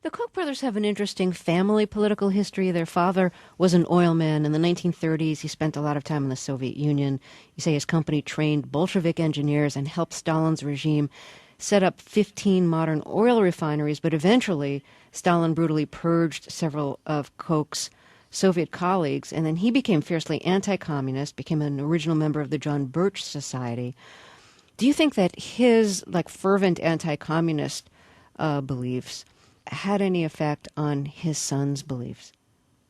The Koch brothers have an interesting family political history. Their father was an oilman. In the 1930s, he spent a lot of time in the Soviet Union. You say his company trained Bolshevik engineers and helped Stalin's regime set up 15 modern oil refineries, but eventually Stalin brutally purged several of Koch's Soviet colleagues, and then he became fiercely anti-communist, became an original member of the John Birch Society. Do you think that his fervent anti-communist beliefs had any effect on his son's beliefs?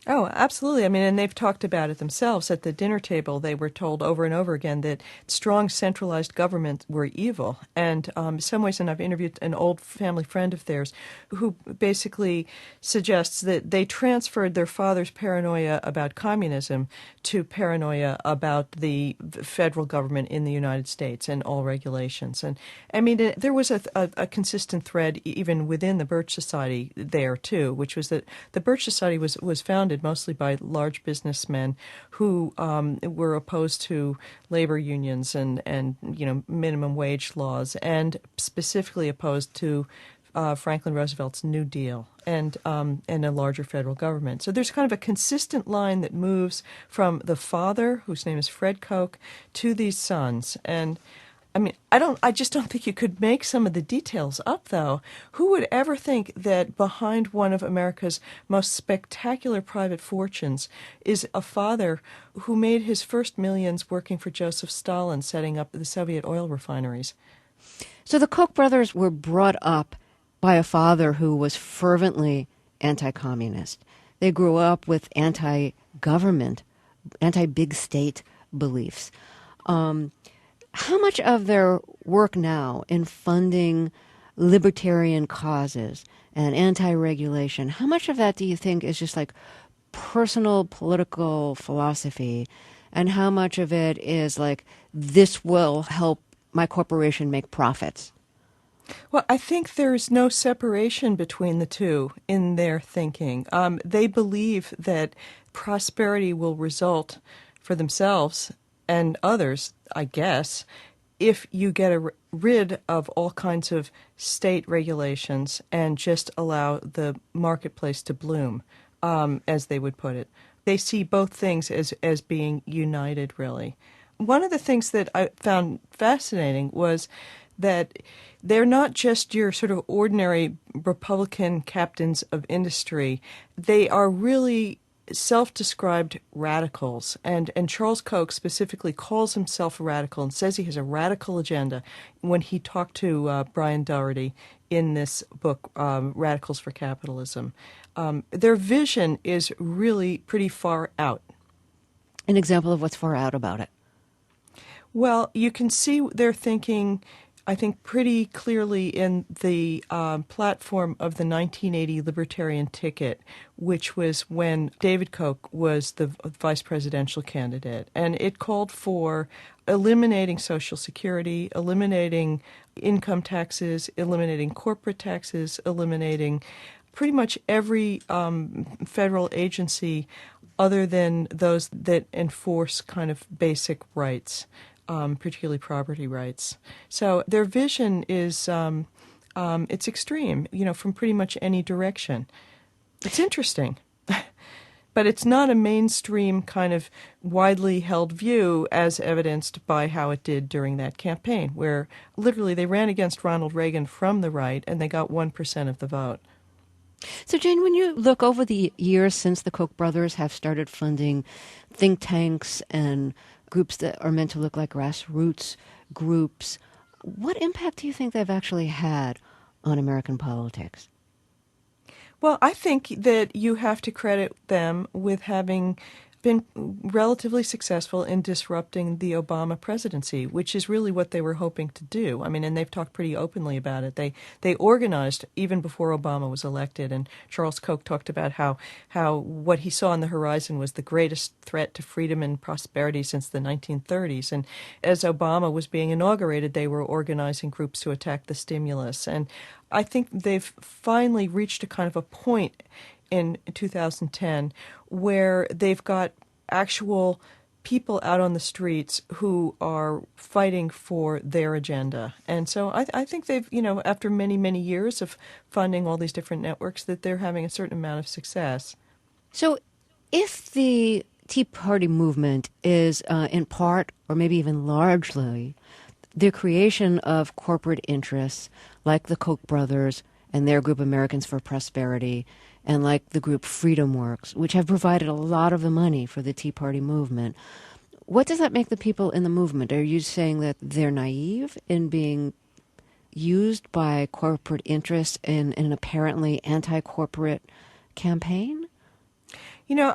Oh, absolutely. I mean, and they've talked about it themselves. At the dinner table, they were told over and over again that strong centralized governments were evil. And in some ways, and I've interviewed an old family friend of theirs who basically suggests that they transferred their father's paranoia about communism to paranoia about the federal government in the United States and all regulations. And I mean, there was a consistent thread even within the Birch Society there, too, which was that the Birch Society was founded mostly by large businessmen who were opposed to labor unions and minimum wage laws, and specifically opposed to Franklin Roosevelt's New Deal and a larger federal government. So there's kind of a consistent line that moves from the father, whose name is Fred Koch, to these sons. And I mean, I just don't think you could make some of the details up, though. Who would ever think that behind one of America's most spectacular private fortunes is a father who made his first millions working for Joseph Stalin, setting up the Soviet oil refineries? So the Koch brothers were brought up by a father who was fervently anti-communist. They grew up with anti-government, anti-big state beliefs. How much of their work now in funding libertarian causes and anti-regulation, how much of that do you think is just like personal political philosophy, and how much of it is like, this will help my corporation make profits? Well, I think there's no separation between the two in their thinking. They believe that prosperity will result for themselves and others, I guess, if you get rid of all kinds of state regulations and just allow the marketplace to bloom, as they would put it. They see both things as being united, really. One of the things that I found fascinating was that they're not just your sort of ordinary Republican captains of industry. They are really self-described radicals, and Charles Koch specifically calls himself a radical and says he has a radical agenda when he talked to Brian Doherty in this book, Radicals for Capitalism. Their vision is really pretty far out. An example of what's far out about it? Well, you can see their thinking, I think, pretty clearly in the platform of the 1980 Libertarian ticket, which was when David Koch was the vice presidential candidate. And it called for eliminating Social Security, eliminating income taxes, eliminating corporate taxes, eliminating pretty much every federal agency other than those that enforce kind of basic rights. Particularly property rights. So their vision is it's extreme, from pretty much any direction. It's interesting, but it's not a mainstream kind of widely held view as evidenced by how it did during that campaign, where literally they ran against Ronald Reagan from the right and they got 1% of the vote. So, Jane, when you look over the years since the Koch brothers have started funding think tanks and groups that are meant to look like grassroots groups, what impact do you think they've actually had on American politics? Well, I think that you have to credit them with having been relatively successful in disrupting the Obama presidency, which is really what they were hoping to do. I mean, and they've talked pretty openly about it. They organized even before Obama was elected, and Charles Koch talked about how what he saw on the horizon was the greatest threat to freedom and prosperity since the 1930s. And as Obama was being inaugurated, they were organizing groups to attack the stimulus. And I think they've finally reached a kind of a point in 2010 where they've got actual people out on the streets who are fighting for their agenda. And so I think they've, after many, many years of funding all these different networks, that they're having a certain amount of success. So if the Tea Party movement is in part, or maybe even largely, the creation of corporate interests like the Koch brothers and their group Americans for Prosperity, and like the group Freedom Works, which have provided a lot of the money for the Tea Party movement, what does that make the people in the movement? Are you saying that they're naive in being used by corporate interests in an apparently anti-corporate campaign?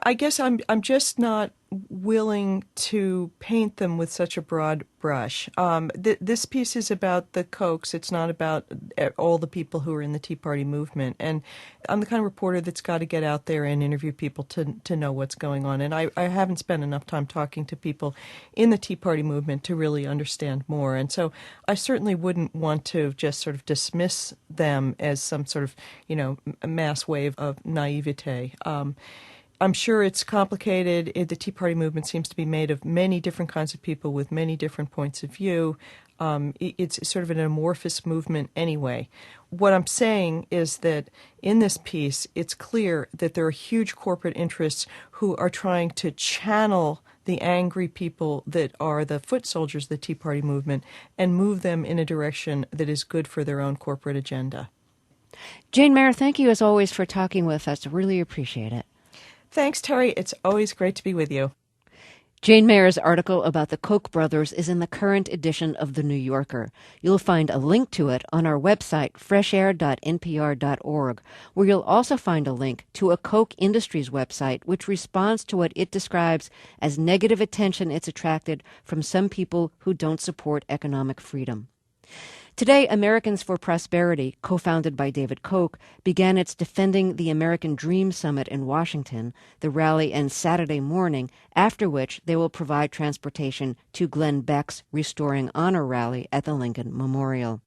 I guess I'm just not willing to paint them with such a broad brush. This piece is about the Kochs. It's not about all the people who are in the Tea Party movement. And I'm the kind of reporter that's got to get out there and interview people to know what's going on. And I haven't spent enough time talking to people in the Tea Party movement to really understand more. And so I certainly wouldn't want to just sort of dismiss them as some sort of, mass wave of naivete. I'm sure it's complicated. The Tea Party movement seems to be made of many different kinds of people with many different points of view. It's sort of an amorphous movement anyway. What I'm saying is that in this piece, it's clear that there are huge corporate interests who are trying to channel the angry people that are the foot soldiers of the Tea Party movement and move them in a direction that is good for their own corporate agenda. Jane Mayer, thank you as always for talking with us. I really appreciate it. Thanks, Terry. It's always great to be with you. Jane Mayer's article about the Koch brothers is in the current edition of The New Yorker. You'll find a link to it on our website, freshair.npr.org, where you'll also find a link to a Koch Industries website, which responds to what it describes as negative attention it's attracted from some people who don't support economic freedom. Today, Americans for Prosperity, co-founded by David Koch, began its Defending the American Dream Summit in Washington. The rally ends Saturday morning, after which they will provide transportation to Glenn Beck's Restoring Honor rally at the Lincoln Memorial.